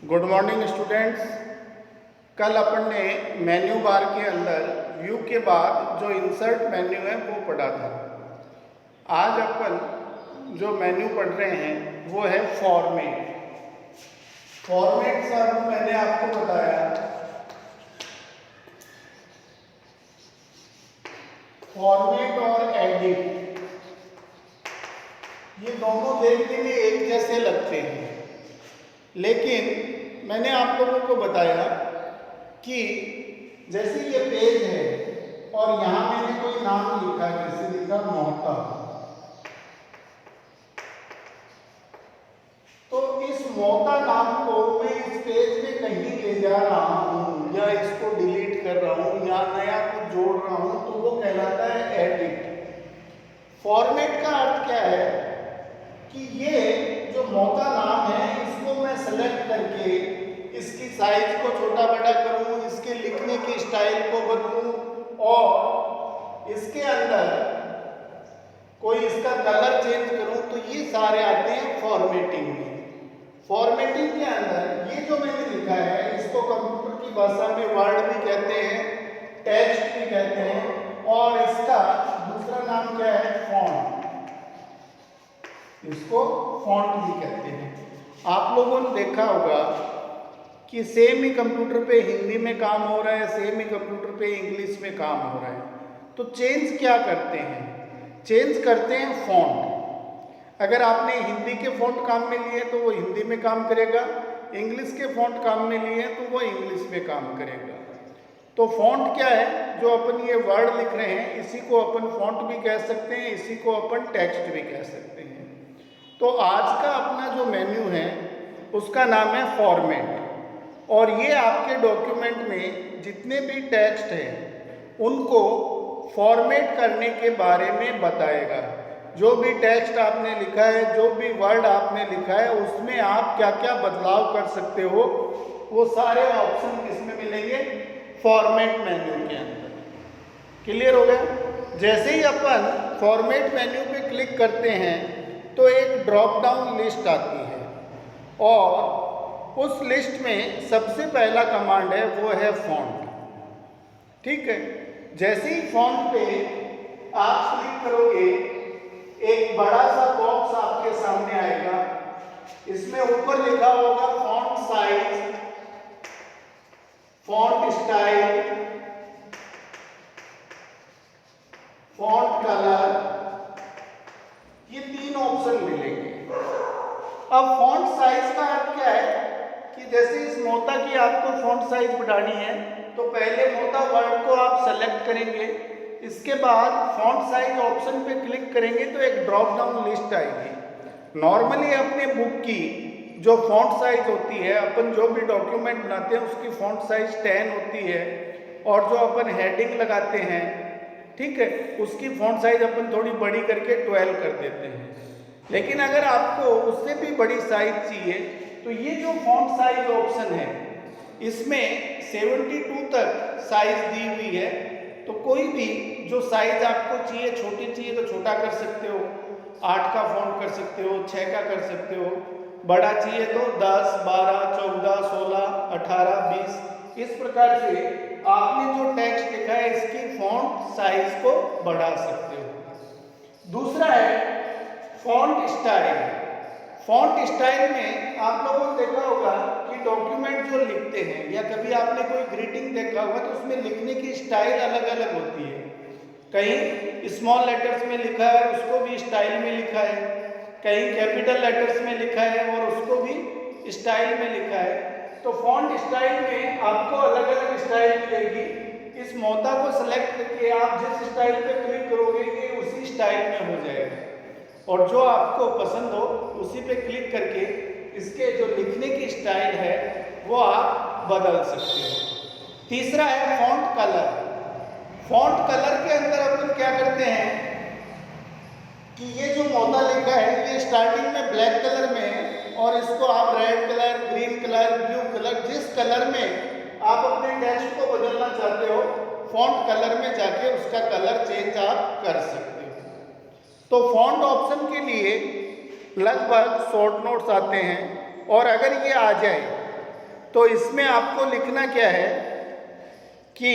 Good morning students. कल अपन ने menu bar के अंदर व्यू के बाद जो इंसर्ट मेन्यू है वो पढ़ा था। आज अपन जो मेन्यू पढ़ रहे हैं वो है फॉर्मेट। फॉर्मेट सर मैंने आपको बताया, फॉर्मेट और एडिट ये दोनों देखने में एक जैसे लगते हैं, लेकिन मैंने आप लोगों को बताया कि जैसे ये पेज है और यहाँ मैंने कोई नाम लिखा, जैसे लिखा मोहता, तो इस मोहता नाम को मैं इस पेज में कहीं ले जा रहा हूँ या इसको डिलीट कर रहा हूँ या नया कुछ जोड़ रहा हूँ, तो वो कहलाता है एडिट। फॉर्मेट का अर्थ क्या है कि ये जो मोहता नाम है इसको मैं सेलेक्ट करके इसकी साइज को छोटा बड़ा करूं, इसके लिखने की स्टाइल को बदलूं और इसके अंदर कोई इसका कलर चेंज करूं, तो ये सारे आते हैं फॉर्मेटिंग में। फॉर्मेटिंग के अंदर ये जो मैंने लिखा है इसको कंप्यूटर की भाषा में वर्ड भी कहते हैं, टेक्स्ट भी कहते हैं, और इसका दूसरा नाम क्या है, फॉन्ट। इसको फॉन्ट भी कहते हैं। आप लोगों ने देखा होगा कि सेम ही कंप्यूटर पे हिंदी में काम हो रहा है, सेम ही कंप्यूटर पे इंग्लिश में काम हो रहा है, तो चेंज क्या करते हैं? चेंज करते हैं फॉन्ट। अगर आपने हिंदी के फॉन्ट काम में लिए तो वो हिंदी में काम करेगा, इंग्लिश के फॉन्ट काम में लिए तो वो इंग्लिश में काम करेगा। तो फॉन्ट क्या है? जो अपन ये वर्ड लिख रहे हैं इसी को अपन फॉन्ट भी कह सकते हैं, इसी को अपन टेक्स्ट भी कह सकते हैं। तो आज का अपना जो मेन्यू है उसका नाम है फॉर्मेट, और ये आपके डॉक्यूमेंट में जितने भी टेक्स्ट हैं उनको फॉर्मेट करने के बारे में बताएगा। जो भी टेक्स्ट आपने लिखा है, जो भी वर्ड आपने लिखा है, उसमें आप क्या क्या बदलाव कर सकते हो, वो सारे ऑप्शन किसमें मिलेंगे? फॉर्मेट मेन्यू के अंदर। क्लियर हो गया? जैसे ही अपन फॉर्मेट मेन्यू पे क्लिक करते हैं तो एक ड्रॉप डाउन लिस्ट आती है, और उस लिस्ट में सबसे पहला कमांड है वो है फॉन्ट। ठीक है, जैसे ही फॉन्ट पे आप क्लिक करोगे एक बड़ा सा बॉक्स आपके सामने आएगा। इसमें ऊपर लिखा होगा font size, font style, font colour, ये तीन ऑप्शन मिलेंगे। अब फॉन्ट साइज का अर्थ क्या है कि जैसे इस मोहता की आपको फॉन्ट साइज बढ़ानी है तो पहले मोहता वर्ड को आप सेलेक्ट करेंगे, इसके बाद फॉन्ट साइज ऑप्शन पे क्लिक करेंगे तो एक ड्रॉप डाउन लिस्ट आएगी। नॉर्मली अपने बुक की जो फॉन्ट साइज होती है, अपन जो भी डॉक्यूमेंट बनाते हैं उसकी फॉन्ट साइज 10 होती है, और जो अपन हेडिंग लगाते हैं, ठीक है, उसकी फॉन्ट साइज अपन थोड़ी बड़ी करके 12 कर देते हैं। लेकिन अगर आपको उससे भी बड़ी साइज चाहिए तो ये जो फॉन्ट साइज ऑप्शन है इसमें 72 तक साइज दी हुई है, तो कोई भी जो साइज आपको चाहिए, छोटी चाहिए तो छोटा कर सकते हो, 8 का फॉन्ट कर सकते हो, 6 का कर सकते हो, बड़ा चाहिए तो 10, 12, 14, 16, 18, 20, इस प्रकार से आपने जो टेक्स्ट लिखा है इसकी फॉन्ट साइज को बढ़ा सकते हो। दूसरा है फॉन्ट स्टाइल। फॉन्ट स्टाइल में आप लोगों ने देखा होगा कि डॉक्यूमेंट जो लिखते हैं या कभी आपने कोई ग्रीटिंग देखा होगा तो उसमें लिखने की स्टाइल अलग अलग होती है। कहीं स्मॉल लेटर्स में लिखा है उसको भी स्टाइल में लिखा है, कहीं कैपिटल लेटर्स में लिखा है और उसको भी स्टाइल में लिखा है। तो फॉन्ट स्टाइल में आपको अलग अलग स्टाइल मिलेगी। इस मोहता को सेलेक्ट करके आप जिस स्टाइल पे क्लिक करोगे ये उसी स्टाइल में हो जाएगा, और जो आपको पसंद हो उसी पे क्लिक करके इसके जो लिखने की स्टाइल है वो आप बदल सकते हो। तीसरा है फॉन्ट कलर। फॉन्ट कलर के अंदर अपन क्या करते हैं कि ये जो मोहता लिखा है ये स्टार्टिंग में ब्लैक कलर में है, और इसको आप red colour, green colour, blue colour, जिस कलर में आप अपने टेक्स्ट को बदलना चाहते हो, फॉन्ट कलर में जाके उसका कलर चेंज आप कर सकते हो। तो फॉन्ट ऑप्शन के लिए लगभग शॉर्ट नोट्स आते हैं, और अगर ये आ जाए तो इसमें आपको लिखना क्या है कि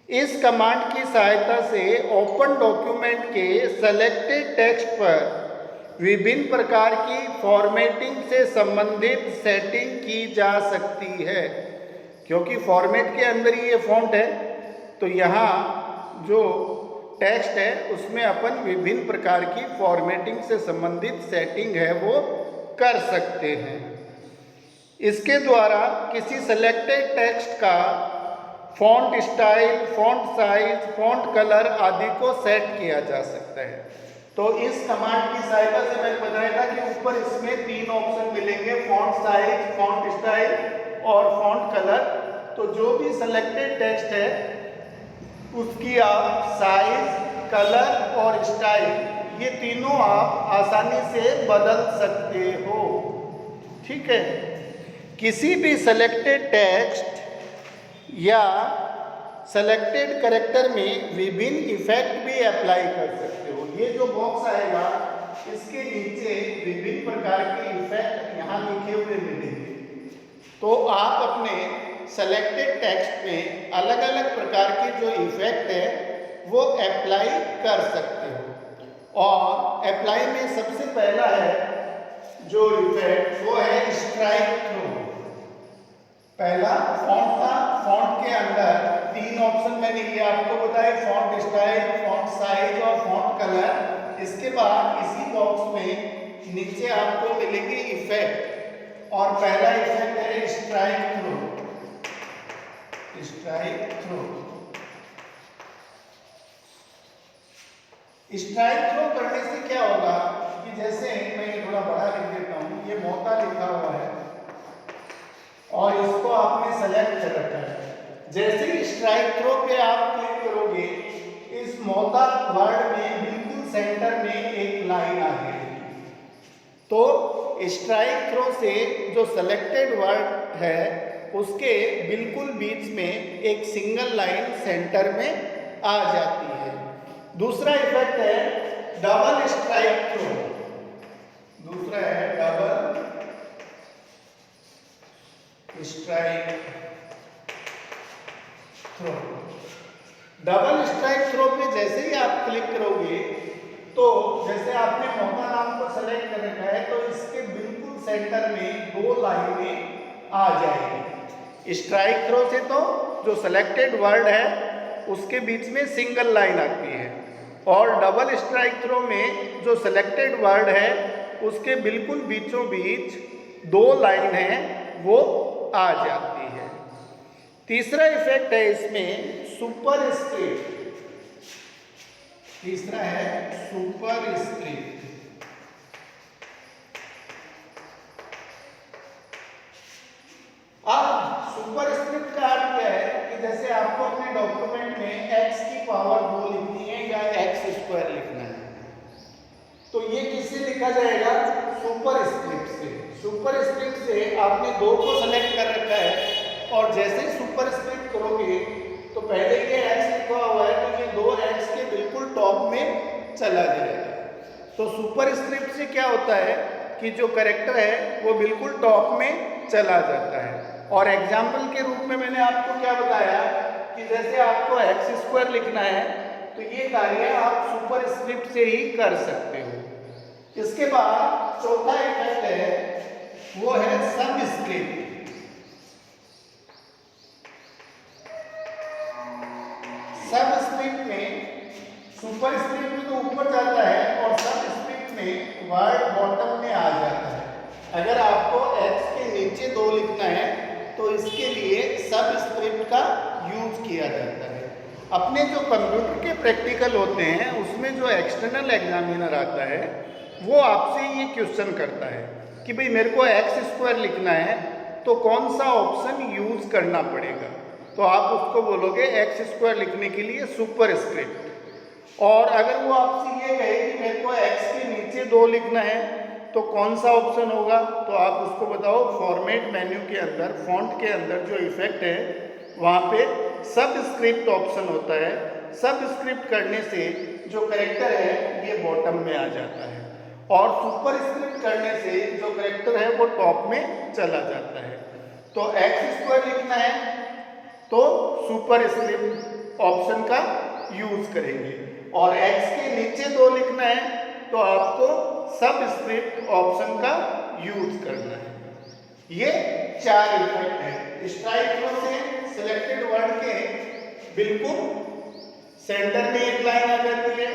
इस कमांड की सहायता से ओपन डॉक्यूमेंट के सेलेक्टेड टेक्स्ट पर विभिन्न प्रकार की फॉर्मेटिंग से संबंधित सेटिंग की जा सकती है। क्योंकि फॉर्मेट के अंदर ही ये फॉन्ट है, तो यहाँ जो टेक्स्ट है उसमें अपन विभिन्न प्रकार की फॉर्मेटिंग से संबंधित सेटिंग है वो कर सकते हैं। इसके द्वारा किसी सेलेक्टेड टेक्स्ट का font style, font size, font colour आदि को सेट किया जा सकता है। तो इस कमांड की सहायता से मैंने बताया था कि ऊपर इसमें 3 ऑप्शन मिलेंगे, फॉन्ट साइज, फॉन्ट स्टाइल और फॉन्ट कलर। तो जो भी सेलेक्टेड टेक्स्ट है उसकी आप साइज, कलर और स्टाइल ये तीनों आप आसानी से बदल सकते हो। ठीक है, किसी भी सेलेक्टेड टेक्स्ट या सेलेक्टेड कैरेक्टर में विभिन्न इफेक्ट भी अप्लाई कर सकते हो। ये जो बॉक्स आएगा इसके नीचे विभिन्न प्रकार के इफेक्ट यहाँ लिखे हुए मिलेंगे। तो आप अपने सेलेक्टेड टेक्स्ट में अलग अलग प्रकार के जो इफेक्ट है वो अप्लाई कर सकते हो। और अप्लाई में सबसे पहला है जो इफेक्ट वो है स्ट्राइक थ्रू। पहला फॉन्ट था, फॉन्ट के अंदर 3 ऑप्शन मैंने ये आपको बताए, फॉन्ट स्टाइल, फॉन्ट साइज और फॉन्ट कलर। इसके बाद इसी बॉक्स में नीचे आपको मिलेंगे इफेक्ट और पहला इफेक्ट है strike through. Strike through, strike through करने से क्या होगा कि जैसे मैं ये थोड़ा बड़ा लिख देता हूँ, ये मोटा लिखा हुआ है और इसको आपने सेलेक्ट कर रखा है। जैसे ही स्ट्राइक थ्रो पे आप क्लिक करोगे इस मोटा वर्ड में बिल्कुल सेंटर में एक लाइन आ जाएगी। तो स्ट्राइक थ्रो से जो सेलेक्टेड वर्ड है उसके बिल्कुल बीच में एक सिंगल लाइन सेंटर में आ जाती है। दूसरा इफेक्ट है डबल स्ट्राइक थ्रो। दूसरा है double strikethrough. Double strikethrough पे जैसे ही आप क्लिक करोगे तो जैसे आपने मोटा नाम को सेलेक्ट कर रखा है तो इसके बिल्कुल सेंटर में 2 लाइनें आ जाएगी। स्ट्राइक थ्रो से तो जो सेलेक्टेड वर्ड है उसके बीच में सिंगल लाइन आती है और डबल स्ट्राइक थ्रो में जो सेलेक्टेड वर्ड है उसके बिल्कुल बीचों बीच 2 लाइन है वो आ जाती है। तीसरा इफेक्ट है इसमें सुपरस्क्रिप्ट। तीसरा है सुपरस्क्रिप्ट। अब सुपरस्क्रिप्ट का अर्थ क्या है कि जैसे आपको अपने डॉक्यूमेंट में x की पावर 2 लिखनी है या x² लिखना है, तो ये किससे लिखा जाएगा? सुपरस्क्रिप्ट से। सुपरस्क्रिप्ट से आपने 2 को सेलेक्ट कर रखा है और जैसे ही सुपरस्क्रिप्ट करोगे तो पहले ये x लिखा हुआ है तो ये 2x के बिल्कुल टॉप में चला जाएगा। तो सुपरस्क्रिप्ट से क्या होता है कि जो कैरेक्टर है वो बिल्कुल टॉप में चला जाता है। और एग्जाम्पल के रूप में मैंने आपको क्या बताया कि जैसे आपको x² लिखना है तो ये कार्य आप सुपरस्क्रिप्ट से ही कर सकते हो। इसके बाद चौथा इफेक्ट है वो है सबस्क्रिप्ट। सबस्क्रिप्ट में सुपरस्क्रिप्ट में तो ऊपर जाता है और सबस्क्रिप्ट में वर्ड बॉटम में आ जाता है। अगर आपको x के नीचे 2 लिखना है तो इसके लिए सबस्क्रिप्ट का यूज किया जाता है। अपने जो कंप्यूटर के प्रैक्टिकल होते हैं उसमें जो एक्सटर्नल एग्जामिनर आता है वो आपसे ये क्वेश्चन करता है कि भाई मेरे को x² लिखना है तो कौन सा ऑप्शन यूज करना पड़ेगा। तो आप उसको बोलोगे x² लिखने के लिए सुपरस्क्रिप्ट। और अगर वो आपसे ये कहे कि मेरे को x के नीचे 2 लिखना है तो कौन सा ऑप्शन होगा, तो आप उसको बताओ फॉर्मेट मेन्यू के अंदर फॉन्ट के अंदर जो इफेक्ट है वहाँ पे सबस्क्रिप्ट ऑप्शन होता है। सबस्क्रिप्ट करने से जो कैरेक्टर है ये बॉटम में आ जाता है और सुपरस्क्रिप्ट करने से जो कैरेक्टर है वो टॉप में चला जाता है। तो x² लिखना है तो सुपरस्क्रिप्ट ऑप्शन का यूज करेंगे, और x के नीचे 2 लिखना है तो आपको सबस्क्रिप्ट ऑप्शन का यूज करना है। ये 4 इफेक्ट है। स्ट्राइक थ्रो से सिलेक्टेड वर्ड के बिल्कुल सेंटर में एक लाइन आ जाती है।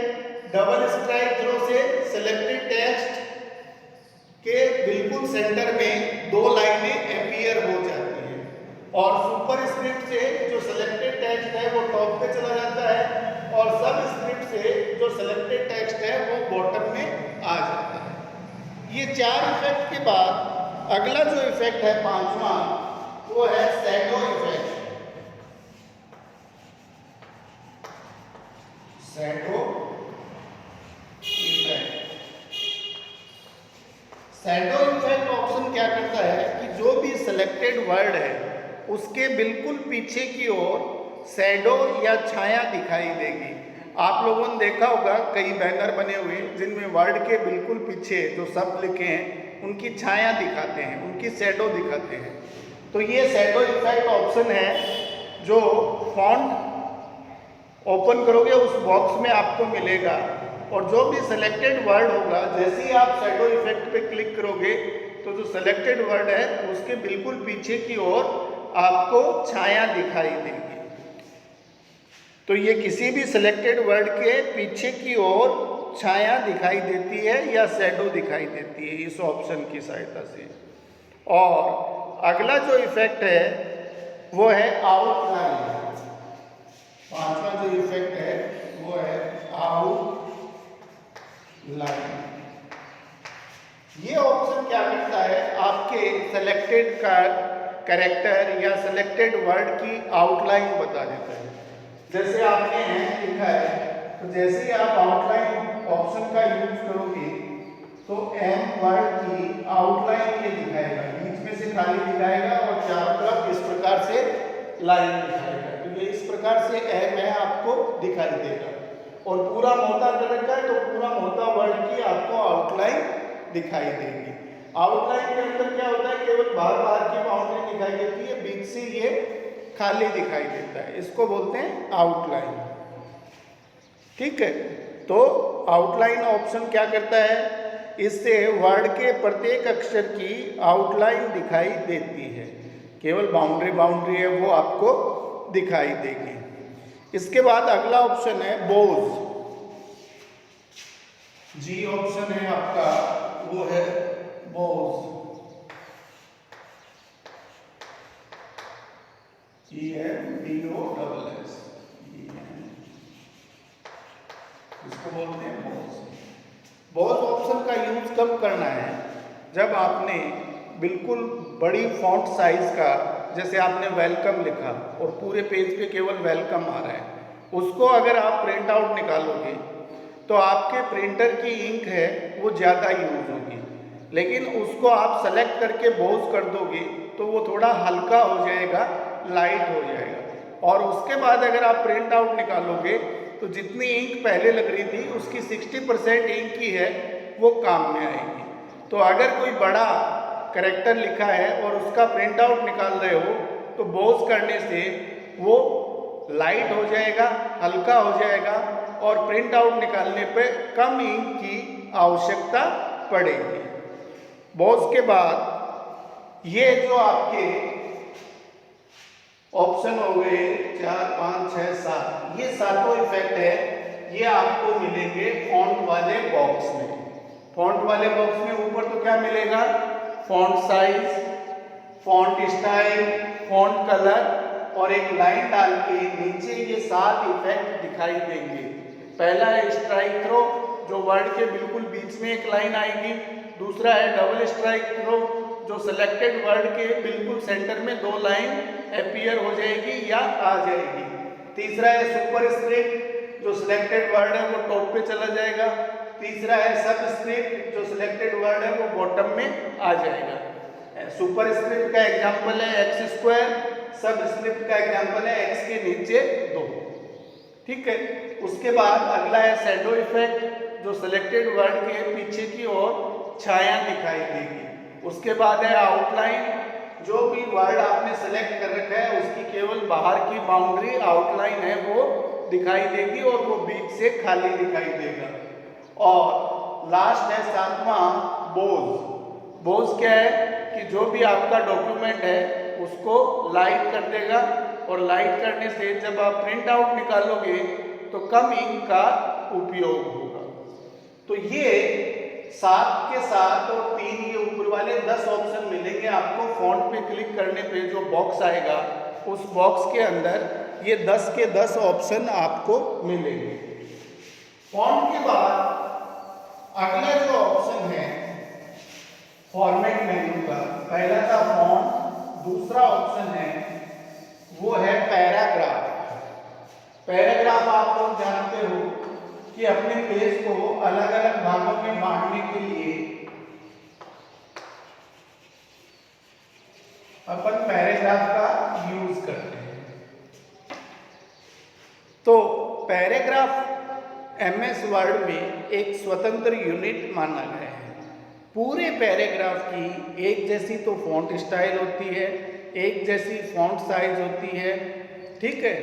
डबल स्ट्राइक थ्रो से सिलेक्टेड टेक्स्ट के बिल्कुल सेंटर में 2 लाइनें अपीयर हो जाती हैं, और सुपरस्क्रिप्ट से जो सिलेक्टेड टेक्स्ट है वो टॉप पे चला जाता है, और सबस्क्रिप्ट से जो सिलेक्टेड टेक्स्ट है वो बॉटम में आ जाता है। ये 4 इफेक्ट के बाद अगला जो इफेक्ट है 5वां, वो है shadow effect. Shadow effect. Shadow effect option क्या करता है कि जो भी सिलेक्टेड वर्ड है उसके बिल्कुल पीछे की ओर शैडो या छाया दिखाई देगी। आप लोगों ने देखा होगा कई बैनर बने हुए जिनमें वर्ड के बिल्कुल पीछे जो शब्द लिखे हैं उनकी छाया दिखाते हैं, उनकी शैडो दिखाते हैं। तो ये शैडो इफेक्ट ऑप्शन है जो फॉन्ट ओपन करोगे उस बॉक्स में आपको मिलेगा, और जो भी सिलेक्टेड वर्ड होगा जैसे ही आप शैडो इफेक्ट पे क्लिक करोगे तो जो सिलेक्टेड वर्ड है उसके बिल्कुल पीछे की ओर आपको छाया दिखाई देगी। तो ये किसी भी सिलेक्टेड वर्ड के पीछे की ओर छाया दिखाई देती है या शैडो दिखाई देती है इस ऑप्शन की सहायता से। और अगला जो इफेक्ट है वो है आउटलाइन। 5वां जो इफेक्ट है वो है आउटलाइन। ये ऑप्शन क्या करता है, आपके सिलेक्टेड कैरेक्टर या सिलेक्टेड वर्ड की आउटलाइन बता देता है। जैसे आपने एम लिखा है तो जैसे ही आप आउटलाइन ऑप्शन का यूज करोगे तो एम वर्ड की आउटलाइन ये दिखाएगा, बीच में से खाली दिखाएगा और चारों तरफ इस प्रकार से लाइन दिखाएगा। तो ये इस प्रकार से एम है आपको दिखाई देगा, और पूरा मोटा कर रखा है तो पूरा मोटा वर्ड की आपको आउटलाइन दिखाई देगी। आउटलाइन के अंदर क्या होता है, केवल बाहर की बाउंड्री दिखाई देती है, बीच से ये खाली दिखाई देता है, इसको बोलते हैं आउटलाइन। ठीक है, तो आउटलाइन ऑप्शन क्या करता है, इससे वर्ड के प्रत्येक अक्षर की आउटलाइन दिखाई देती है, केवल बाउंड्री है वो आपको दिखाई देगी। इसके बाद अगला ऑप्शन है बोज। जी ऑप्शन है आपका, वो है बोज। EMBOSS, इसको बोलते हैं बोज। बोज ऑप्शन का यूज कब करना है, जब आपने बिल्कुल बड़ी फॉन्ट साइज का, जैसे आपने वेलकम लिखा और पूरे पेज पे केवल वेलकम आ रहा है, उसको अगर आप प्रिंट आउट निकालोगे तो आपके प्रिंटर की इंक है वो ज़्यादा यूज होगी, लेकिन उसको आप सेलेक्ट करके बोज कर दोगे तो वो थोड़ा हल्का हो जाएगा, लाइट हो जाएगा, और उसके बाद अगर आप प्रिंट आउट निकालोगे तो जितनी इंक पहले लग रही थी उसकी 60% इंक की है वो काम में आएगी। तो अगर कोई बड़ा कैरेक्टर लिखा है और उसका प्रिंट आउट निकाल रहे हो तो बोज करने से वो लाइट हो जाएगा, हल्का हो जाएगा, और प्रिंट आउट निकालने पे कम इंक की आवश्यकता पड़ेगी। बोज के बाद ये जो आपके ऑप्शन हो गए 4, 5, 6, 7, ये सातों इफेक्ट है, ये आपको मिलेंगे फॉन्ट वाले बॉक्स में। फॉन्ट वाले बॉक्स में ऊपर तो क्या मिलेगा, font size, font style, font colour, और एक लाइन डाल के नीचे ये 7 इफेक्ट दिखाई देंगे। पहला है स्ट्राइक थ्रो, जो वर्ड के बिल्कुल बीच में एक लाइन आएगी। दूसरा है डबल स्ट्राइक थ्रो, जो सिलेक्टेड वर्ड के बिल्कुल सेंटर में 2 लाइन अपीयर हो जाएगी या आ जाएगी। तीसरा है सुपरस्क्रिप्ट, जो सिलेक्टेड वर्ड है वो टॉप पे चला जाएगा। तीसरा है सबस्क्रिप्ट, जो सिलेक्टेड वर्ड है वो बॉटम में आ जाएगा। सुपरस्क्रिप्ट का एग्जांपल है x², सबस्क्रिप्ट का एग्जांपल है x के नीचे 2। ठीक है, उसके बाद अगला है शैडो इफेक्ट, जो सिलेक्टेड वर्ड के पीछे की ओर छाया दिखाई देगी। उसके बाद है आउटलाइन, जो भी वर्ड आपने सेलेक्ट कर रखा है उसकी केवल बाहर की बाउंड्री आउटलाइन है वो दिखाई देगी और वो बीच से खाली दिखाई देगा। और लास्ट है 7वां बोझ। बोझ क्या है कि जो भी आपका डॉक्यूमेंट है उसको लाइट कर देगा और लाइट करने से जब आप प्रिंट आउट निकालोगे तो कम इंक का उपयोग होगा। तो ये 7 के साथ और 3 ये ऊपर वाले 10 ऑप्शन मिलेंगे आपको। फॉन्ट पे क्लिक करने पे जो बॉक्स आएगा उस बॉक्स के अंदर ये 10 के 10 ऑप्शन आपको मिलेंगे। फॉन्ट के बाद अगला जो ऑप्शन है फॉर्मेट मेन्यू का, पहला था फॉन्ट, दूसरा ऑप्शन है वो है पैराग्राफ। पैराग्राफ आप लोग जानते हो कि अपने पेज को अलग अलग भागों में बांटने के लिए अपन पैराग्राफ का यूज करते हैं। तो पैराग्राफ एमएस वर्ड में एक स्वतंत्र यूनिट माना गया है। पूरे पैराग्राफ की एक जैसी तो फॉन्ट स्टाइल होती है, एक जैसी फॉन्ट साइज होती है, ठीक है,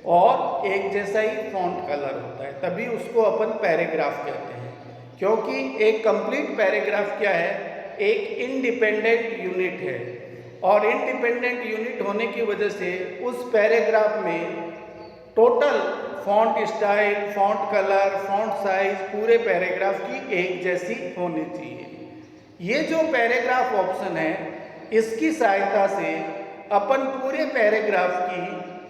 और एक जैसा ही फॉन्ट कलर होता है, तभी उसको अपन पैराग्राफ कहते हैं। क्योंकि एक कंप्लीट पैराग्राफ क्या है, एक इंडिपेंडेंट यूनिट है और इंडिपेंडेंट यूनिट होने की वजह से उस पैराग्राफ में total font style, font colour, font size पूरे पैराग्राफ की एक जैसी होनी चाहिए। ये जो पैराग्राफ ऑप्शन है इसकी सहायता से अपन पूरे पैराग्राफ की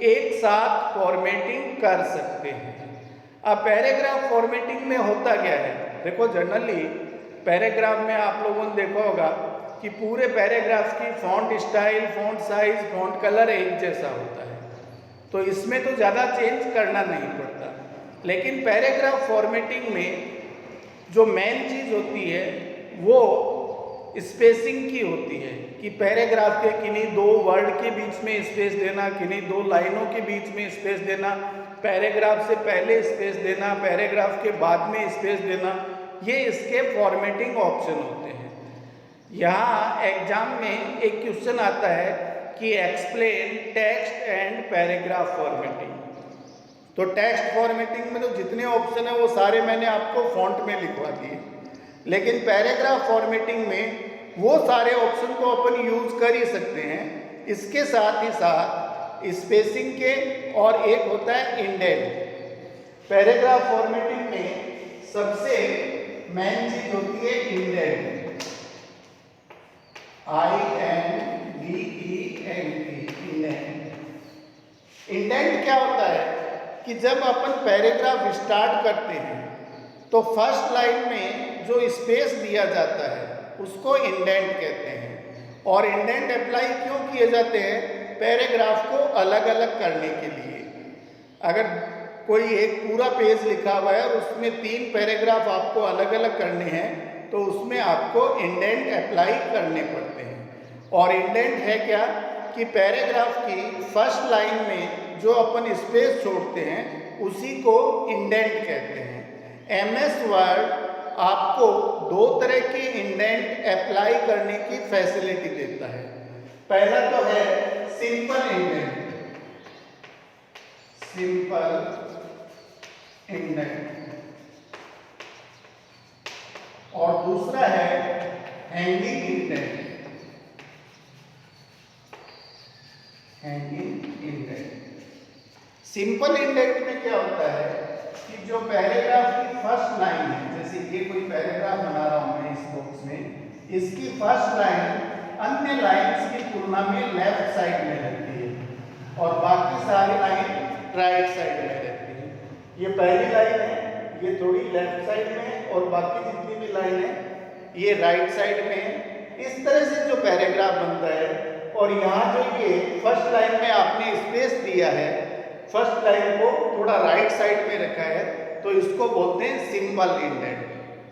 एक साथ फॉर्मेटिंग कर सकते हैं। अब पैराग्राफ फॉर्मेटिंग में होता क्या है, देखो जनरली पैराग्राफ में आप लोगों ने देखा होगा कि पूरे पैराग्राफ की font style, font size, font colour एक जैसा होता है, तो इसमें तो ज़्यादा चेंज करना नहीं पड़ता। लेकिन पैराग्राफ फॉर्मेटिंग में जो मेन चीज़ होती है वो स्पेसिंग की होती है कि पैराग्राफ के किन्हीं 2 वर्ड के बीच में स्पेस देना, किन्हीं 2 लाइनों के बीच में स्पेस देना, पैराग्राफ से पहले स्पेस देना, पैराग्राफ के बाद में स्पेस देना, ये इसके फॉर्मेटिंग ऑप्शन होते हैं। यहाँ एग्जाम में एक क्वेश्चन आता है कि explain text and paragraph formatting. तो टेक्स्ट फॉर्मेटिंग में तो जितने ऑप्शन है वो सारे मैंने आपको फॉन्ट में लिखवा दिए, लेकिन पैराग्राफ फॉर्मेटिंग में वो सारे ऑप्शन को अपन यूज कर ही सकते हैं, इसके साथ ही साथ स्पेसिंग के, और एक होता है इंडेंट। पैराग्राफ फॉर्मेटिंग में सबसे मेन चीज होती है इंडेंट, INDENT, इंडेंट। इंडेंट क्या होता है कि जब अपन पैराग्राफ स्टार्ट करते हैं तो फर्स्ट लाइन में जो स्पेस दिया जाता है उसको इंडेंट कहते हैं। और इंडेंट अप्लाई क्यों किए जाते हैं, पैराग्राफ को अलग अलग करने के लिए। अगर कोई एक पूरा पेज लिखा हुआ है और उसमें 3 पैराग्राफ आपको अलग अलग करने हैं तो उसमें आपको इंडेंट अप्लाई करने पड़ते हैं। और इंडेंट है क्या कि पैराग्राफ की फर्स्ट लाइन में जो अपन स्पेस छोड़ते हैं उसी को इंडेंट कहते हैं। एमएस वर्ड आपको 2 तरह के इंडेंट अप्लाई करने की फैसिलिटी देता है। पहला तो है सिंपल इंडेंट, सिंपल इंडेंट, और दूसरा है hanging indent, hanging indent. Simple indent में क्या होता है कि जो पैराग्राफ की फर्स्ट लाइन है, जैसे ये कोई पैराग्राफ बना रहा हूं मैं इस बॉक्स में, इसकी फर्स्ट लाइन अन्य लाइंस की तुलना में लेफ्ट साइड में रहती है और बाकी सारी लाइन राइट साइड में रहती है। ये पहली लाइन है, ये थोड़ी लेफ्ट साइड में है और बाकी जितनी भी लाइन है ये राइट साइड में है। इस तरह से जो पैराग्राफ बनता है, और यहाँ जो ये फर्स्ट लाइन में आपने स्पेस दिया है, फर्स्ट लाइन को थोड़ा राइट साइड में रखा है, तो इसको बोलते हैं सिंपल इंडेंट।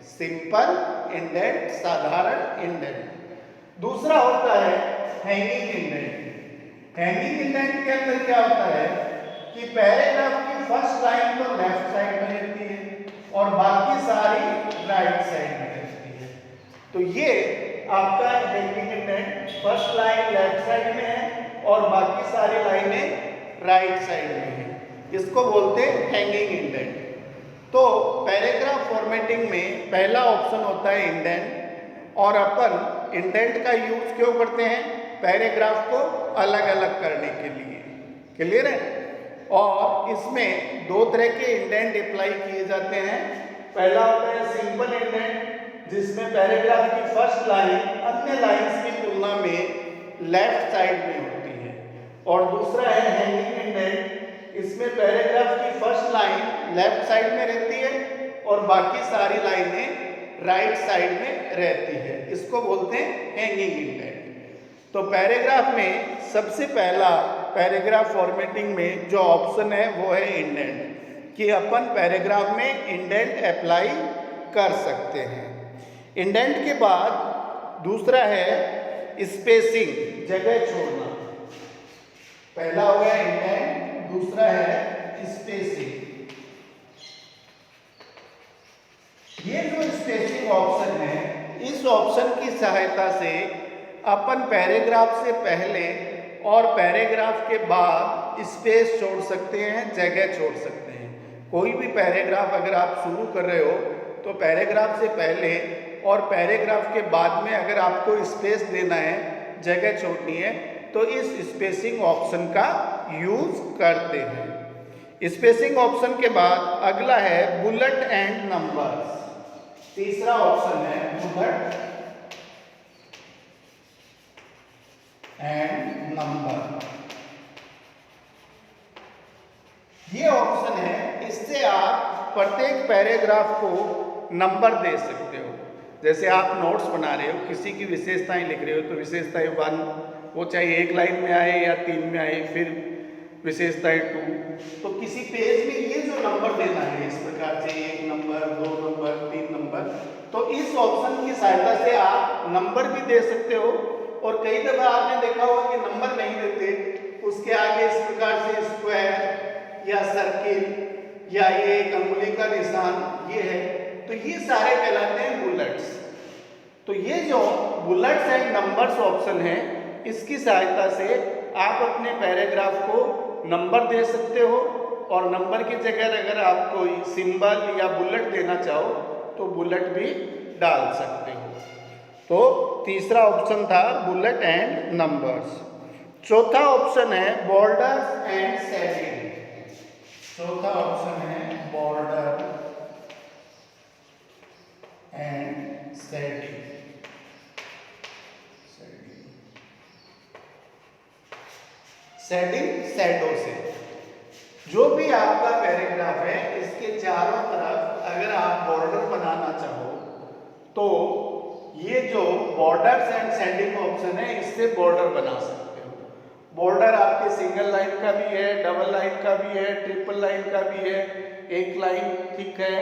सिंपल इंडेंट, साधारण इंडेंट। दूसरा होता है हैंगिंग इंडेंट। हैंगिंग इंडेंट के अंदर क्या होता है कि पैराग्राफ की फर्स्ट लाइन तो लेफ्ट साइड में रहती है और बाकी सारी राइट साइड में रहती है। तो ये आपका hanging indent first line left side में है और बाकी सारी लाइनें राइट साइड में है। इसको बोलते हैं हैंगिंग इंडेंट। तो पैराग्राफ फॉर्मेटिंग में पहला ऑप्शन होता है इंडेंट, और अपन इंडेंट का यूज क्यों करते हैं? पैराग्राफ को अलग अलग करने के लिए। क्लियर है? और इसमें दो तरह के इंडेंट अप्लाई किए जाते हैं। पहला होता है सिंपल इंडेंट, जिसमें पैराग्राफ की फर्स्ट लाइन अन्य लाइंस की तुलना में लेफ्ट साइड में होती है, और दूसरा है हैंगिंग इंडेंट। इसमें पैराग्राफ की फर्स्ट लाइन लेफ्ट साइड में रहती है और बाकी सारी लाइनें राइट साइड में रहती है। इसको बोलते हैं हैंगिंग इंडेंट। तो पैराग्राफ में सबसे पहला पैराग्राफ फॉर्मेटिंग में जो ऑप्शन है वो है इंडेंट, कि अपन पैराग्राफ में इंडेंट अप्लाई कर सकते हैं। इंडेंट के बाद दूसरा है स्पेसिंग, जगह छोड़ना। पहला हो गया इंडेंट, दूसरा है स्पेसिंग। ये जो स्पेसिंग ऑप्शन है, इस ऑप्शन की सहायता से अपन पैराग्राफ से पहले और पैराग्राफ के बाद स्पेस छोड़ सकते हैं, जगह छोड़ सकते हैं। कोई भी पैराग्राफ अगर आप शुरू कर रहे हो तो पैराग्राफ से पहले और पैराग्राफ के बाद में अगर आपको स्पेस देना है, जगह छोड़नी है, तो इस स्पेसिंग ऑप्शन का यूज करते हैं। स्पेसिंग ऑप्शन के बाद अगला है बुलेट एंड नंबर्स। तीसरा ऑप्शन है बुलेट एंड नंबर। ये ऑप्शन है, इससे आप प्रत्येक पैराग्राफ को नंबर दे सकते हो। जैसे आप नोट्स बना रहे हो, किसी की विशेषताएं लिख रहे हो, तो विशेषताएं 1 वो चाहे एक लाइन में आए या 3 में आए, फिर विशेषताएं 2। तो किसी पेज में ये जो नंबर देना है इस प्रकार से 1 नंबर, 2 नंबर, 3 नंबर, तो इस ऑप्शन की सहायता से आप नंबर भी दे सकते हो। और कई दफा आपने देखा होगा कि नंबर नहीं देते, उसके आगे इस प्रकार से स्क्वायर या सर्किल या ये एक अंगुली का निशान ये है, तो ये सारे कहलाते हैं बुलेट्स। तो ये जो बुलेट्स एंड नंबर्स ऑप्शन है, इसकी सहायता से आप अपने पैराग्राफ को नंबर दे सकते हो, और नंबर की जगह अगर आप कोई सिंबल या बुलेट देना चाहो तो बुलेट भी डाल सकते हो। तो तीसरा ऑप्शन था बुलेट एंड नंबर्स। चौथा ऑप्शन है बॉर्डर्स एंड शेडिंग। चौथा ऑप्शन है border and shading. Shading shadow से, जो भी आपका पैराग्राफ है इसके चारों तरफ अगर आप बॉर्डर बनाना चाहो तो ये जो बॉर्डर्स एंड शेडिंग ऑप्शन है, इससे बॉर्डर बना सकते हो। बॉर्डर आपके सिंगल लाइन का भी है, डबल लाइन का भी है, ट्रिपल लाइन का भी है। एक लाइन थिक है,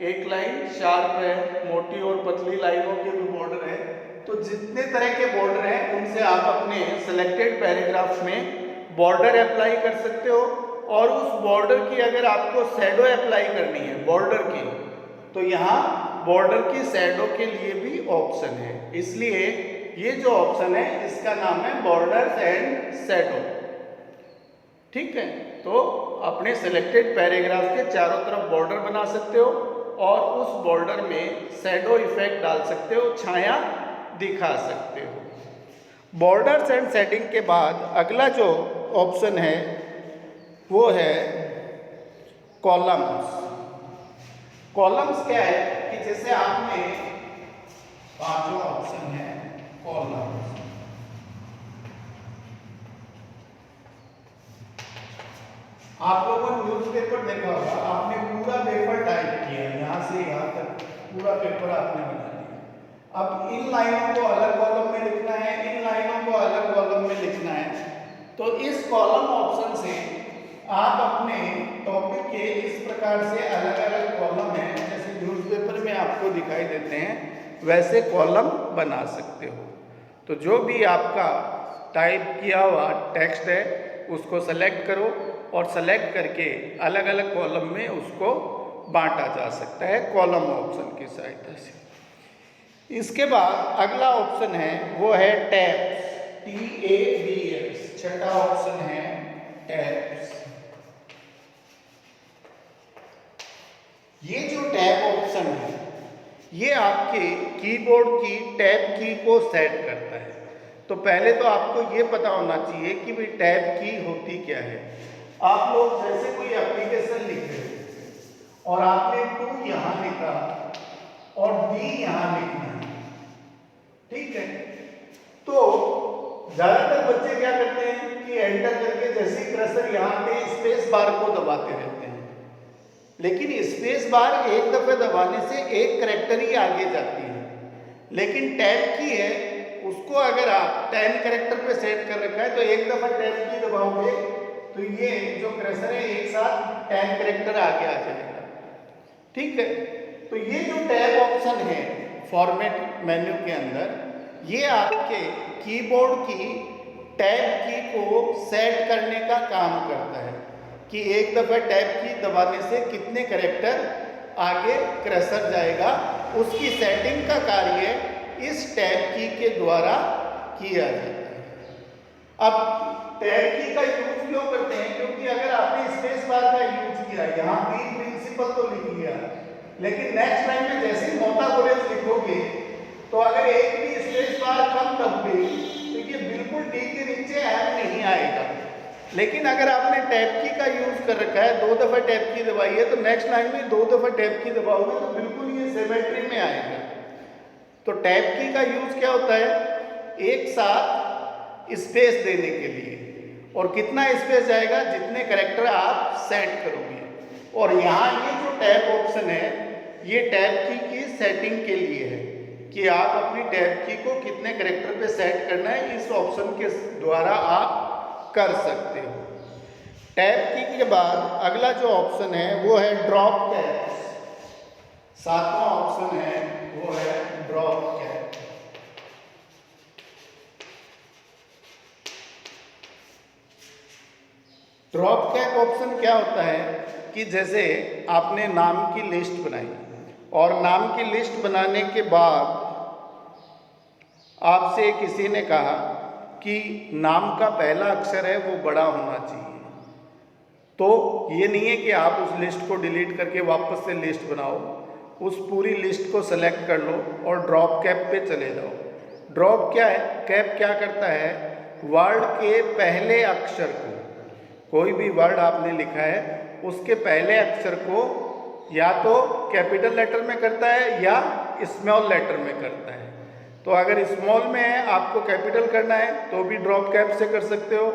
एक लाइन शार्प है, मोटी और पतली लाइनों के भी बॉर्डर है। तो जितने तरह के बॉर्डर हैं उनसे आप अपने सिलेक्टेड पैराग्राफ में बॉर्डर अप्लाई कर सकते हो। और उस बॉर्डर की अगर आपको शैडो अप्लाई करनी है बॉर्डर की, तो यहाँ बॉर्डर की शैडो के लिए भी ऑप्शन है। इसलिए ये जो ऑप्शन है इसका नाम है बॉर्डर एंड शैडो। ठीक है, तो अपने सिलेक्टेड पैराग्राफ के चारों तरफ बॉर्डर बना सकते हो और उस बॉर्डर में शैडो इफेक्ट डाल सकते हो, छाया दिखा सकते हो। बॉर्डर्स एंड शेडिंग के बाद अगला जो ऑप्शन है वो है कॉलम्स। कॉलम्स क्या है कि जैसे आपने पांचवा ऑप्शन है कॉलम्स। आप लोगों ने न्यूज़पेपर देखा होगा, आपने पूरा पेपर टाइप किया, यहाँ से यहाँ तक पूरा पेपर आपने बना लिया। अब इन लाइनों को अलग कॉलम में लिखना है, इन लाइनों को अलग कॉलम में लिखना है। तो इस कॉलम ऑप्शन से आप अपने टॉपिक के इस प्रकार से अलग अलग कॉलम हैं, जैसे न्यूज़पेपर में आपको दिखाई देते हैं, वैसे कॉलम बना सकते हो। तो जो भी आपका टाइप किया हुआ टेक्स्ट है उसको सेलेक्ट करो और सेलेक्ट करके अलग अलग कॉलम में उसको बांटा जा सकता है कॉलम ऑप्शन की सहायता से। इसके बाद अगला ऑप्शन है वो है टैब्स। TABS, छठा ऑप्शन है टैब्स। ये जो टैब ऑप्शन है ये आपके कीबोर्ड की टैब की को सेट करता है। तो पहले तो आपको ये पता होना चाहिए कि भाई टैब की होती क्या है। आप लोग जैसे कोई एप्लीकेशन लिख रहे हो और आपने 2 यहाँ लिखा और D यहाँ लिखना है, ठीक है, तो ज्यादातर बच्चे क्या करते हैं कि एंटर करके जैसे कर्सर यहाँ पे स्पेस बार को दबाते रहते हैं, लेकिन स्पेस बार एक दफे दबाने से एक कैरेक्टर ही आगे जाती है। लेकिन टैब की है उसको अगर आप 10 कैरेक्टर पे सेट कर रखा है तो एक दफा टैब की दबाओगे तो ये जो कर्सर है एक साथ 10 कैरेक्टर आगे आ जाएगा, ठीक है। तो ये जो टैब ऑप्शन है फॉर्मेट मेन्यू के अंदर, ये आपके कीबोर्ड की टैब की को सेट करने का काम करता है कि एक दफा टैब की दबाने से कितने कैरेक्टर आगे कर्सर जाएगा, उसकी सेटिंग का कार्य इस टैब की के द्वारा किया जाता है। अब टैब की का यूज क्यों करते हैं? क्योंकि अगर आपने स्पेस बार का यूज किया, यहाँ बी प्रिंसिपल तो लिख लिया, लेकिन नेक्स्ट लाइन में जैसे ही मोटा कॉलेज लिखोगे तो अगर एक भी स्पेस बार कम दब गई तो ये बिल्कुल डी के नीचे एम नहीं आएगा। लेकिन अगर आपने टैब की का यूज कर रखा है, 2 दफा टैब की दबाई है, तो नेक्स्ट लाइन में 2 दफा टैब की दबाओगे तो बिल्कुल ये सिमेट्री में आएगा। तो टैब की का यूज क्या होता है? एक साथ स्पेस देने के लिए, और कितना स्पेस जाएगा? जितने कैरेक्टर आप सेट करोगे। और यहाँ ये जो टैब ऑप्शन है ये टैब की सेटिंग के लिए है कि आप अपनी टैब की को कितने कैरेक्टर पे सेट करना है, इस ऑप्शन के द्वारा आप कर सकते हो। टैब की के बाद अगला जो ऑप्शन है वो है ड्रॉप कैप्स। 7वां ऑप्शन है वो है drop cap. Drop cap option क्या होता है कि जैसे आपने नाम की लिस्ट बनाई और नाम की लिस्ट बनाने के बाद आपसे किसी ने कहा कि नाम का पहला अक्षर है वो बड़ा होना चाहिए, तो ये नहीं है कि आप उस लिस्ट को डिलीट करके वापस से लिस्ट बनाओ, उस पूरी लिस्ट को सेलेक्ट कर लो और ड्रॉप कैप पे चले जाओ। ड्रॉप क्या है? कैप क्या करता है? वर्ड के पहले अक्षर को, कोई भी वर्ड आपने लिखा है उसके पहले अक्षर को या तो कैपिटल लेटर में करता है या स्मॉल लेटर में करता है। तो अगर स्मॉल में है आपको कैपिटल करना है तो भी ड्रॉप कैप से कर सकते हो,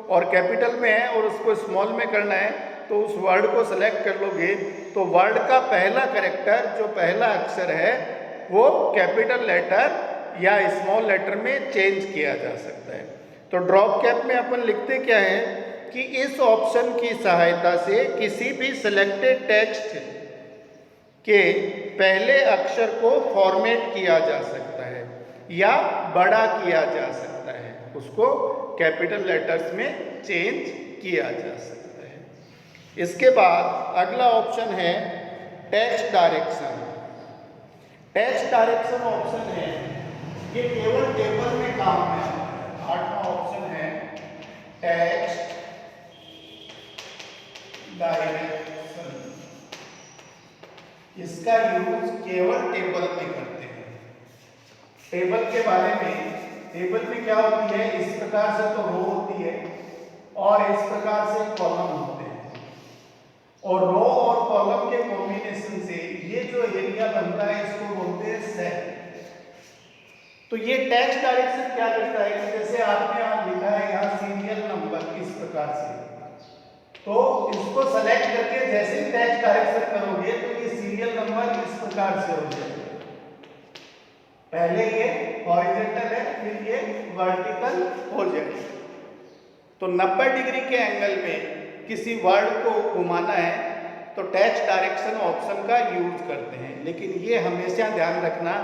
और कैपिटल में है और उसको स्मॉल में करना है तो उस वर्ड को सेलेक्ट कर लोगे तो वर्ड का पहला कैरेक्टर जो पहला अक्षर है वो कैपिटल लेटर या स्मॉल लेटर में चेंज किया जा सकता है। तो ड्रॉप कैप में अपन लिखते क्या है कि इस ऑप्शन की सहायता से किसी भी सिलेक्टेड टेक्स्ट के पहले अक्षर को फॉर्मेट किया जा सकता है या बड़ा किया जा सकता है, उसको कैपिटल लेटर्स में चेंज किया जा सकता है। इसके बाद अगला ऑप्शन है text direction. Text direction option है ये केवल टेबल में काम में आता है। 8वां ऑप्शन है टेक्स्ट डायरेक्शन। इसका यूज केवल टेबल में करते हैं। टेबल के बारे में, टेबल में क्या होती है, इस प्रकार से तो रो होती है और इस प्रकार से कॉलम होते हैं, और रो और कॉलम के कॉम्बिनेशन से ये जो एरिया बनता है इसको बोलते हैं सेल। तो ये टेक्स्ट डायरेक्शन क्या करता है कि जैसे आपने यहाँ लिखा है यहाँ सीरियल नंबर इस प्रकार से, तो इसको सेलेक्ट करके जैसे टेक्स्ट डायरेक्शन करोगे तो ये सीरियल नंबर इस प्रकार से हो जाएगा। पहले ये हॉरिजॉन्टल है फिर ये वर्टिकल हो जाएगा। तो 90 डिग्री के एंगल में किसी वर्ड को घुमाना है तो टेक्स्ट डायरेक्शन ऑप्शन का यूज करते हैं, लेकिन ये हमेशा ध्यान रखना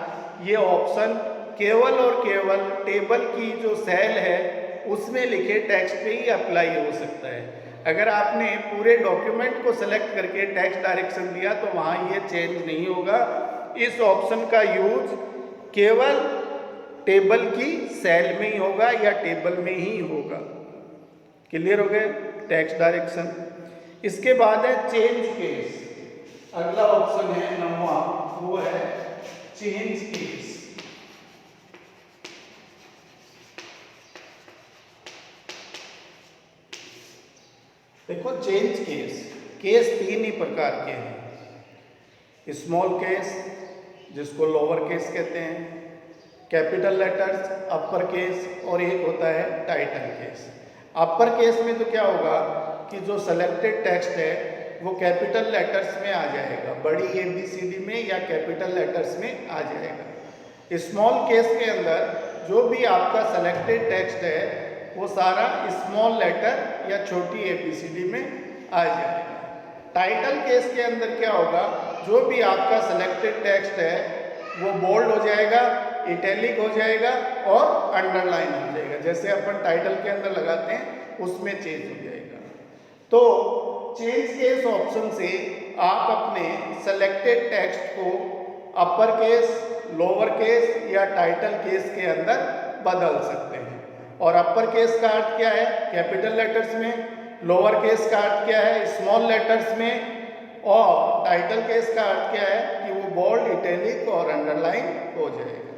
ये ऑप्शन केवल और केवल टेबल की जो सेल है उसमें लिखे टेक्स्ट पे ही अप्लाई हो सकता है। अगर आपने पूरे डॉक्यूमेंट को सेलेक्ट करके टेक्स्ट डायरेक्शन दिया तो वहाँ ये चेंज नहीं होगा। इस ऑप्शन का यूज केवल टेबल की सेल में ही होगा या टेबल में ही होगा। क्लियर हो गए टेक्स्ट डायरेक्शन। इसके बाद है चेंज केस। अगला ऑप्शन है 9वां, वो है चेंज केस। देखो चेंज केस तीन ही प्रकार के हैं। स्मॉल केस जिसको लोअर केस कहते हैं, कैपिटल लेटर्स अपर केस, और एक होता है टाइटल केस। अपर केस में तो क्या होगा कि जो सेलेक्टेड टेक्स्ट है वो कैपिटल लेटर्स में आ जाएगा, बड़ी ABCD में या कैपिटल लेटर्स में आ जाएगा। स्मॉल केस के अंदर जो भी आपका सेलेक्टेड टेक्स्ट है वो सारा स्मॉल लेटर या छोटी ABCD में आ जाएगा। टाइटल केस के अंदर क्या होगा, जो भी आपका सेलेक्टेड टेक्स्ट है वो बोल्ड हो जाएगा, इटैलिक हो जाएगा और अंडरलाइन हो जाएगा। जैसे अपन टाइटल के अंदर लगाते हैं उसमें चेंज हो जाएगा। तो चेंज केस ऑप्शन से आप अपने सेलेक्टेड टेक्स्ट को अपर केस, लोअर केस या टाइटल केस के अंदर बदल सकते हैं। और अपर केस का अर्थ क्या है, कैपिटल लेटर्स में, लोअर केस का अर्थ क्या है, स्मॉल लेटर्स में, और टाइटल केस का अर्थ क्या है कि वो बोल्ड, इटैलिक और अंडरलाइन हो जाएगा।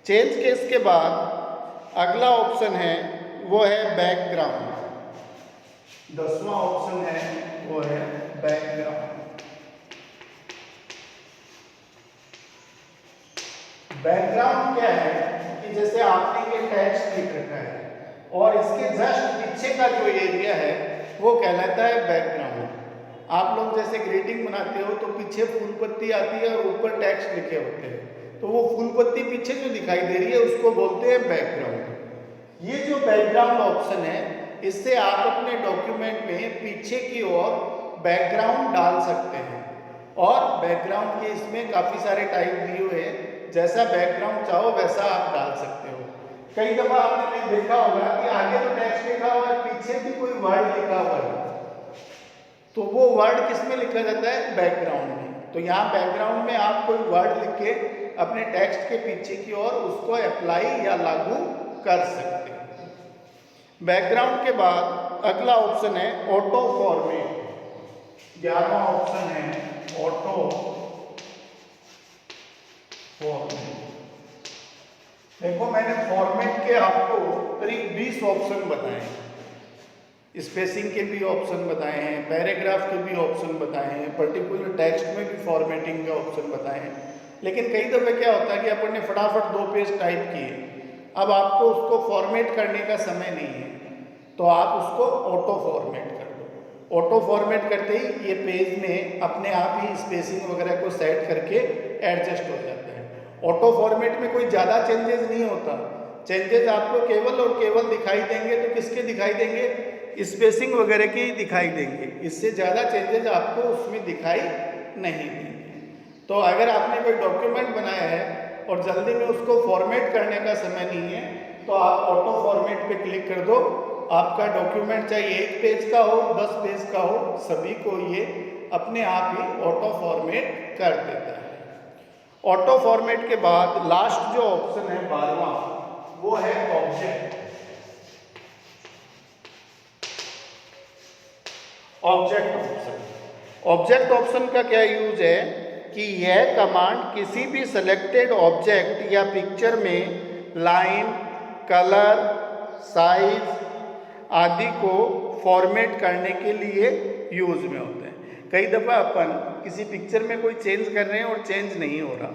चेंज केस के बाद अगला ऑप्शन है वो है बैकग्राउंड। 10वां ऑप्शन है वो है बैकग्राउंड। बैकग्राउंड क्या है कि जैसे आपने ये टेक्स्ट लिख रखा है और इसके जस्ट पीछे का जो एरिया है वो कहलाता है बैकग्राउंड। आप लोग जैसे ग्रीटिंग बनाते हो तो पीछे फूल पत्ती आती है और ऊपर टेक्स्ट लिखे होते हैं, तो वो फूल पत्ती पीछे जो दिखाई दे रही है उसको बोलते हैं बैकग्राउंड। ये जो बैकग्राउंड ऑप्शन है इससे आप अपने डॉक्यूमेंट में पीछे की ओर बैकग्राउंड डाल सकते हैं। और बैकग्राउंड के इसमें काफ़ी सारे टाइप दिए हुए हैं, जैसा बैकग्राउंड चाहो वैसा आप डाल सकते हो। कई दफ़ा आपने देखा होगा कि आगे तो टेक्स्ट लिखा हुआ है, पीछे भी कोई वर्ड लिखा हुआ है, तो वो वर्ड किस में लिखा जाता है, बैकग्राउंड में। तो यहाँ बैकग्राउंड में आप कोई वर्ड लिख के अपने टेक्स्ट के पीछे की ओर उसको अप्लाई या लागू कर सकते हैं। बैकग्राउंड के बाद अगला ऑप्शन है ऑटो फॉर्मेट। 11वां ऑप्शन है ऑटो फॉर्मेट। देखो मैंने फॉर्मेट के आपको करीब 20 ऑप्शन बताए हैं। स्पेसिंग के भी ऑप्शन बताए हैं, पैराग्राफ के भी ऑप्शन बताए हैं, पर्टिकुलर टेक्स्ट में भी फॉर्मेटिंग के ऑप्शन बताए हैं। लेकिन कई दफ़े क्या होता है कि अपन ने फटाफट 2 पेज टाइप किए, अब आपको उसको फॉर्मेट करने का समय नहीं है, तो आप उसको ऑटो फॉर्मेट कर दो। ऑटो फॉर्मेट करते ही ये पेज में अपने आप ही स्पेसिंग वगैरह को सेट करके एडजस्ट हो जाता है। ऑटो फॉर्मेट में कोई ज़्यादा चेंजेस नहीं होता, चेंजेस आपको केवल और केवल दिखाई देंगे तो किसके दिखाई देंगे, स्पेसिंग वगैरह के ही दिखाई देंगे। इससे ज़्यादा चेंजेस आपको उसमें दिखाई नहीं देंगे। तो अगर आपने कोई डॉक्यूमेंट बनाया है और जल्दी में उसको फॉर्मेट करने का समय नहीं है तो आप ऑटो फॉर्मेट पे क्लिक कर दो। आपका डॉक्यूमेंट चाहे 1 पेज का हो, 10 पेज का हो, सभी को ये अपने आप ही ऑटो फॉर्मेट कर देता है। ऑटो फॉर्मेट के बाद लास्ट जो ऑप्शन है 12वां, वो है object. Object option. Object option का क्या यूज है कि यह कमांड किसी भी सिलेक्टेड ऑब्जेक्ट या पिक्चर में लाइन, कलर, साइज आदि को फॉर्मेट करने के लिए यूज में होते हैं। कई दफ़ा अपन किसी पिक्चर में कोई चेंज कर रहे हैं और चेंज नहीं हो रहा,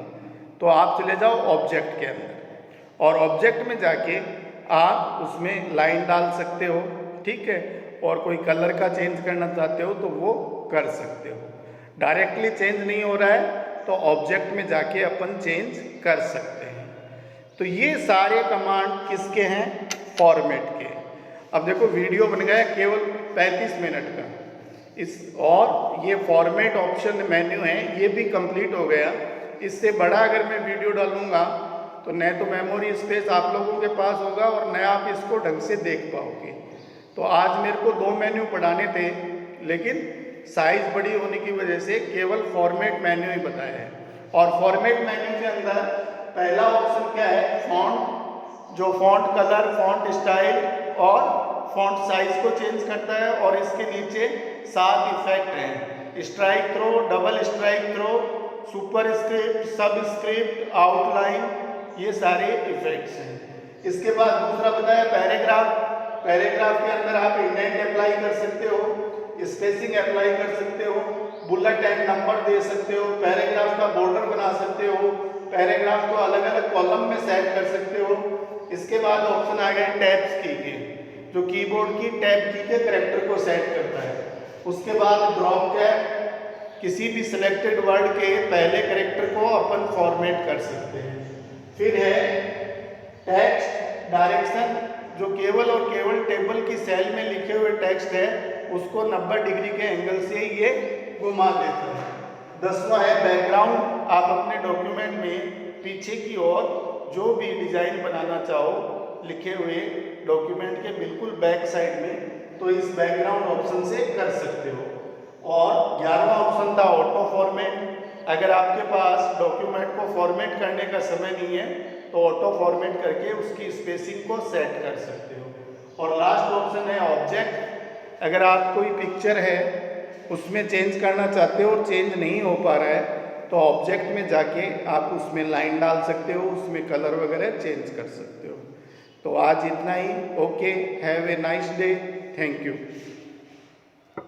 तो आप चले जाओ ऑब्जेक्ट के अंदर और ऑब्जेक्ट में जाके आप उसमें लाइन डाल सकते हो, ठीक है, और कोई कलर का चेंज करना चाहते हो तो वो कर सकते हो। डायरेक्टली चेंज नहीं हो रहा है तो ऑब्जेक्ट में जाके अपन चेंज कर सकते हैं। तो ये सारे कमांड किसके हैं, फॉर्मेट के। अब देखो वीडियो बन गया केवल 35 मिनट का, और ये फॉर्मेट ऑप्शन मेन्यू है ये भी कंप्लीट हो गया। इससे बड़ा अगर मैं वीडियो डालूंगा तो न तो मेमोरी स्पेस आप लोगों के पास होगा और न आप इसको ढंग से देख पाओगे। तो आज मेरे को 2 मेन्यू पढ़ाने थे, लेकिन साइज बड़ी होने की वजह से केवल फॉर्मेट मेन्यू ही बताया है। और फॉर्मेट मेन्यू के अंदर पहला ऑप्शन क्या है, फॉन्ट, जो फॉन्ट कलर, फॉन्ट स्टाइल और फॉन्ट साइज को चेंज करता है। और इसके नीचे 7 इफेक्ट हैं, strikethrough, double strikethrough, superscript, subscript, outline, ये सारे इफेक्ट्स हैं। इसके बाद दूसरा बताया पैराग्राफ। पैराग्राफ के अंदर आप इंडेंट अप्लाई कर सकते हो, स्पेसिंग अप्लाई कर सकते हो, बुलेट एंड नंबर दे सकते हो, पैराग्राफ का बॉर्डर बना सकते हो, पैराग्राफ को अलग अलग कॉलम में सेट कर सकते हो। इसके बाद ऑप्शन आ गए टैब्स की के, जो कीबोर्ड की टैब की के कैरेक्टर को सेट करता है। उसके बाद ड्रॉप कैप, किसी भी सिलेक्टेड वर्ड के पहले कैरेक्टर को अपन फॉर्मेट कर सकते हैं। फिर है टेक्स्ट डायरेक्शन, जो केवल और केवल टेबल की सेल में लिखे हुए टेक्स्ट है उसको 90 डिग्री के एंगल से ये घुमा देता है। 10वां है बैकग्राउंड, आप अपने डॉक्यूमेंट में पीछे की ओर जो भी डिजाइन बनाना चाहो लिखे हुए डॉक्यूमेंट के बिल्कुल बैक साइड में, तो इस बैकग्राउंड ऑप्शन से कर सकते हो। और 11वां ऑप्शन था ऑटो फॉर्मेट, अगर आपके पास डॉक्यूमेंट को फॉर्मेट करने का समय नहीं है तो ऑटो फॉर्मेट करके उसकी स्पेसिंग को सेट कर सकते हो। और लास्ट ऑप्शन है ऑब्जेक्ट, अगर आप कोई पिक्चर है उसमें चेंज करना चाहते हो और चेंज नहीं हो पा रहा है तो ऑब्जेक्ट में जाके आप उसमें लाइन डाल सकते हो, उसमें कलर वगैरह चेंज कर सकते हो। तो आज इतना ही। Okay, have a nice day, thank you.